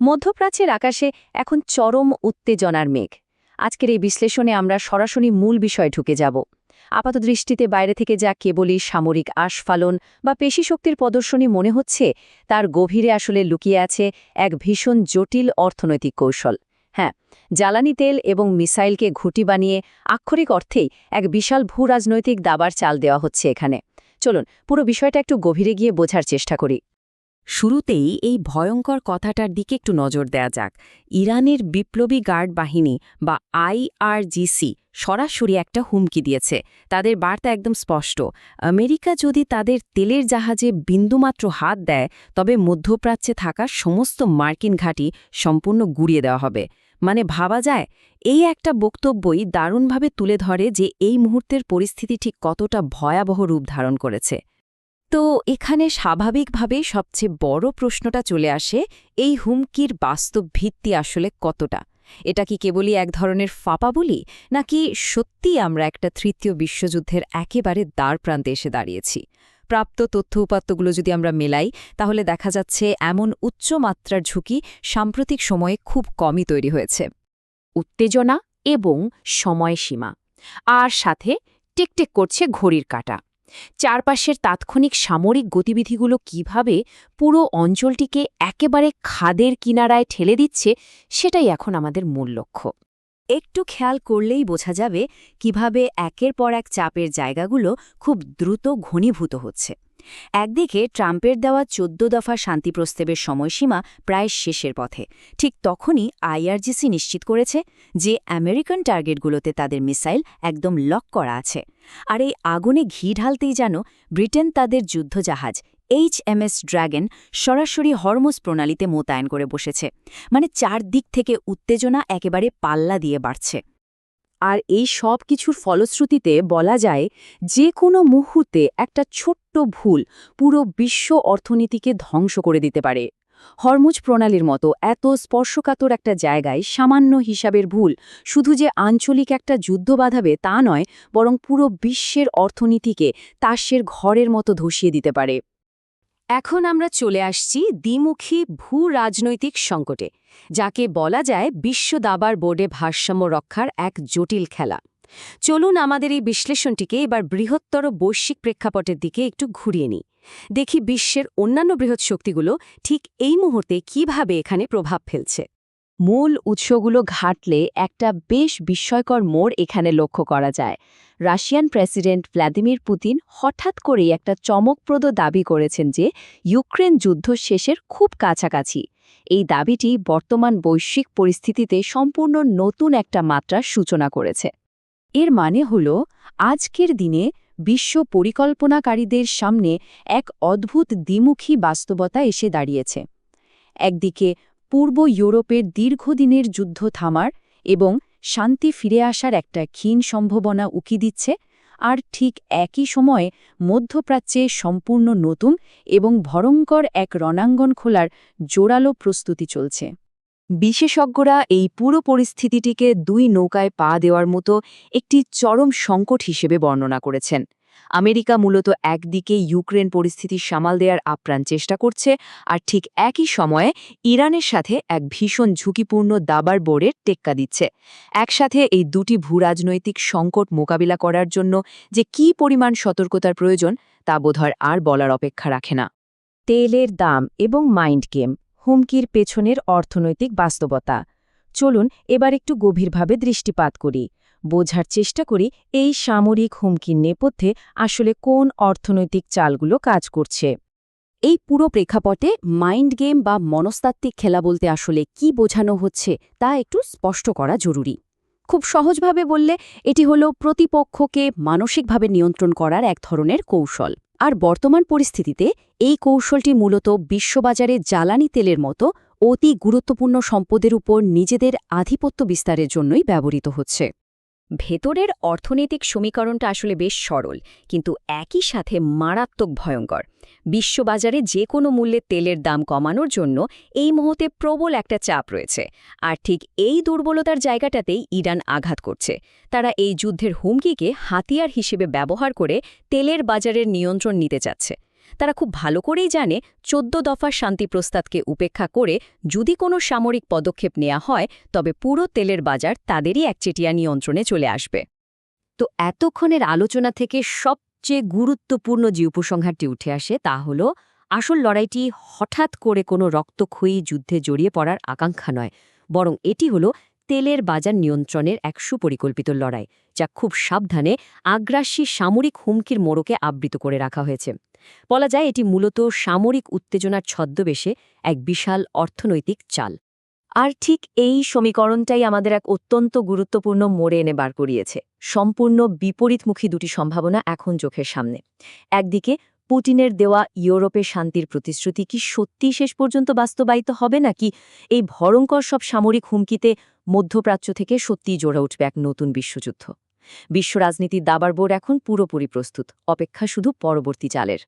মধ্যপ্রাচ্যের আকাশে এখন চরম উত্তেজনার মেঘ। আজকের এই বিশ্লেষণে আমরা সরাসরি মূল বিষয়ে ঢুকে যাব। আপাতদৃষ্টিতে বাইরে থেকে যা কেবলই সামরিক আস্ফালন বা পেশিশক্তির প্রদর্শনী মনে হচ্ছে, তার গভীরে আসলে লুকিয়ে আছে এক ভীষণ জটিল অর্থনৈতিক কৌশল। হ্যাঁ, জ্বালানি তেল এবং মিসাইলকে ঘুঁটি বানিয়ে আক্ষরিক অর্থেই এক বিশাল ভূরাজনৈতিক দাবার চাল দেওয়া হচ্ছে এখানে। চলুন পুরো বিষয়টা একটু গভীরে গিয়ে বোঝার চেষ্টা করি। শুরুতেই এই ভয়ঙ্কর কথাটার দিকে একটু নজর দেয়া যাক। ইরানের বিপ্লবী গার্ড বাহিনী বা আইআরজিসি সরাসরি একটা হুমকি দিয়েছে। তাদের বার্তা একদম স্পষ্ট। আমেরিকা যদি তাদের তেলের জাহাজে বিন্দুমাত্র হাত দেয়, তবে মধ্যপ্রাচ্যে থাকা সমস্ত মার্কিন ঘাঁটি সম্পূর্ণ গুড়িয়ে দেওয়া হবে। মানে ভাবা যায়, এই একটা বক্তব্যই দারুণভাবে তুলে ধরে যে এই মুহূর্তের পরিস্থিতি ঠিক কতটা ভয়াবহ রূপ ধারণ করেছে। তো এখানে স্বাভাবিকভাবেই সবচেয়ে বড় প্রশ্নটা চলে আসে, এই হুমকির বাস্তব ভিত্তি আসলে কতটা? এটা কি কেবলই এক ধরনের ফাঁপা বলি, নাকি সত্যি আমরা একটা তৃতীয় বিশ্বযুদ্ধের একেবারে দ্বারপ্রান্তে এসে দাঁড়িয়েছি? প্রাপ্ত তথ্য উপাত্তগুলো যদি আমরা মেলাই, তাহলে দেখা যাচ্ছে এমন উচ্চমাত্রার ঝুঁকি সাম্প্রতিক সময়ে খুব কমই তৈরি হয়েছে। উত্তেজনা এবং সময়সীমা, আর সাথে টিকটিক করছে ঘড়ির কাঁটা। চারপাশের তাৎক্ষণিক সামরিক গতিবিধিগুলো কিভাবে পুরো অঞ্চলটিকে একেবারে খাদের কিনারায় ঠেলে দিচ্ছে, সেটাই এখন আমাদের মূল লক্ষ্য। একটু খেয়াল করলেই বোঝা যাবে কিভাবে একের পর এক চাপের জায়গাগুলো খুব দ্রুত ঘনীভূত হচ্ছে। একদিকে ট্রাম্পের দেওয়া ১৪ দফা শান্তি প্রস্তাবের সময়সীমা প্রায় শেষের পথে। ঠিক তখনই আইআরজিসি নিশ্চিত করেছে যে আমেরিকান টার্গেটগুলোতে তাদের মিসাইল একদম লক করা আছে। আর এই আগুনে ঘি ঢালতেই যেন ব্রিটেন তাদের যুদ্ধজাহাজ HMS ড্রাগন সরাসরি হরমুজ প্রণালীতে মোতায়েন করে বসেছে। মানে চারদিক থেকে উত্তেজনা একেবারে পাল্লা দিয়ে বাড়ছে। আর এই সব কিছুর ফলশ্রুতিতে বলা যায়, যে কোনো মুহূর্তে একটা ছোট্ট ভুল পুরো বিশ্ব অর্থনীতিকে ধ্বংস করে দিতে পারে। হরমুজ প্রণালীর মতো এত স্পর্শকাতর একটা জায়গায় সামান্য হিসাবের ভুল শুধু যে আঞ্চলিক একটা যুদ্ধ বাঁধাবে তা নয়, বরং পুরো বিশ্বের অর্থনীতিকে তাসের ঘরের মতো ধসিয়ে দিতে পারে। এখন আমরা চলে আসছি দ্বিমুখী ভূ-রাজনৈতিক সংকটে, যাকে বলা যায় বিশ্ব দাবার বোর্ডে ভারসাম্য রক্ষার এক জটিল খেলা। চলুন আমাদের এই বিশ্লেষণটিকে এবার বৃহত্তর বৈশ্বিক প্রেক্ষাপটের দিকে একটু ঘুরিয়ে নিই। দেখি বিশ্বের অন্যান্য বৃহৎ শক্তিগুলো ঠিক এই মুহূর্তে কিভাবে এখানে প্রভাব ফেলছে। মূল উৎসগুলো ঘাটলে একটা বেশ বিস্ময়কর মোড় এখানে লক্ষ্য করা যায়। রাশিয়ান প্রেসিডেন্ট ভ্লাদিমির পুতিন হঠাৎ করেই একটা চমকপ্রদ দাবি করেছেন যে ইউক্রেন যুদ্ধ শেষের খুব কাছাকাছি। এই দাবিটি বর্তমান বৈশ্বিক পরিস্থিতিতে সম্পূর্ণ নতুন একটা মাত্রার সূচনা করেছে। এর মানে হল, আজকের দিনে বিশ্ব পরিকল্পনাকারীদের সামনে এক অদ্ভুত দ্বিমুখী বাস্তবতা এসে দাঁড়িয়েছে। একদিকে পূর্ব ইউরোপের দীর্ঘদিনের যুদ্ধ থামার এবং শান্তি ফিরে আসার একটা ক্ষীণ সম্ভাবনা উকি দিচ্ছে, আর ঠিক একই সময়ে মধ্যপ্রাচ্যে সম্পূর্ণ নতুন এবং ভয়ঙ্কর এক রণাঙ্গন খোলার জোরালো প্রস্তুতি চলছে। বিশেষজ্ঞরা এই পুরো পরিস্থিতিটিকে দুই নৌকায় পা দেওয়ার মতো একটি চরম সংকট হিসেবে বর্ণনা করেছেন। আমেরিকা মূলত একদিকে ইউক্রেন পরিস্থিতি সামাল দেওয়ার আপ্রাণ চেষ্টা করছে, আর ঠিক একই সময়ে ইরানের সাথে এক ভীষণ ঝুঁকিপূর্ণ দাবার বোর্ডের টেক্কা দিচ্ছে। একসাথে এই দুটি ভূরাজনৈতিক সংকট মোকাবিলা করার জন্য যে কী পরিমাণ সতর্কতার প্রয়োজন, তা বোধহয় আর বলার অপেক্ষা রাখে না। তেলের দাম এবং মাইন্ড গেম, হুমকির পেছনের অর্থনৈতিক বাস্তবতা। চলুন এবার একটু গভীরভাবে দৃষ্টিপাত করি, বোঝার চেষ্টা করি এই সামরিক হুমকির নেপথ্যে আসলে কোন অর্থনৈতিক চালগুলো কাজ করছে। এই পুরো প্রেক্ষাপটে মাইন্ড গেম বা মনস্তাত্ত্বিক খেলা বলতে আসলে কি বোঝানো হচ্ছে তা একটু স্পষ্ট করা জরুরি। খুব সহজভাবে বললে এটি হলো প্রতিপক্ষকে মানসিকভাবে নিয়ন্ত্রণ করার এক ধরনের কৌশল। আর বর্তমান পরিস্থিতিতে এই কৌশলটি মূলত বিশ্ববাজারে জ্বালানি তেলের মতো অতি গুরুত্বপূর্ণ সম্পদের উপর নিজেদের আধিপত্য বিস্তারের জন্যই ব্যবহৃত হচ্ছে। ভেতরের অর্থনৈতিক সমীকরণটা আসলে বেশ সরল, কিন্তু একই সাথে মারাত্মক ভয়ঙ্কর। বিশ্ববাজারে যে কোনো মূল্যে তেলের দাম কমানোর জন্য এই মুহূর্তে প্রবল একটা চাপ রয়েছে, আর ঠিক এই দুর্বলতার জায়গাটাতেই ইরান আঘাত করছে। তারা এই যুদ্ধের হুমকিকে হাতিয়ার হিসেবে ব্যবহার করে তেলের বাজারের নিয়ন্ত্রণ নিতে চাচ্ছে। তারা খুব ভালো করেই জানে ১৪ দফার শান্তি প্রস্তাবকে উপেক্ষা করে যদি কোনো সামরিক পদক্ষেপ নেওয়া হয় তবে পুরো তেলের বাজার তাদেরই একচেটিয়া নিয়ন্ত্রণে চলে আসবে। তো এতক্ষণের আলোচনা থেকে সবচেয়ে গুরুত্বপূর্ণ যে উপসংহারটি উঠে আসে তা হল আসল লড়াইটি হঠাৎ করে কোনো রক্তক্ষয়ী যুদ্ধে জড়িয়ে পড়ার আকাঙ্ক্ষা নয়, বরং এটি হল তেলের বাজার নিয়ন্ত্রণের এক সুপরিকল্পিত লড়াই, যা খুব সাবধানে আগ্রাসী সামরিক হুমকির মোড়কে আবৃত করে রাখা হয়েছে। বলা যায় এটি মূলত সামরিক উত্তেজনার ছদ্মবেশে এক বিশাল অর্থনৈতিক চাল। আর ঠিক এই সমীকরণটাই আমাদের এক অত্যন্ত গুরুত্বপূর্ণ মোড়ে এনে বার করিয়েছে। সম্পূর্ণ বিপরীতমুখী দুটি সম্ভাবনা এখন চোখের সামনে। একদিকে পুতিনের দেওয়া ইউরোপের শান্তির প্রতিশ্রুতি কি সত্যিই শেষ পর্যন্ত বাস্তবায়িত হবে, নাকি এই ভয়ঙ্কর সব সামরিক হুমকিতে মধ্যপ্রাচ্য থেকে সত্যিই জোড়া উঠবে এক নতুন বিশ্বযুদ্ধ? বিশ্ব রাজনীতির দাবার বোর্ড এখন পুরোপুরি প্রস্তুত, অপেক্ষা শুধু পরবর্তী চালের।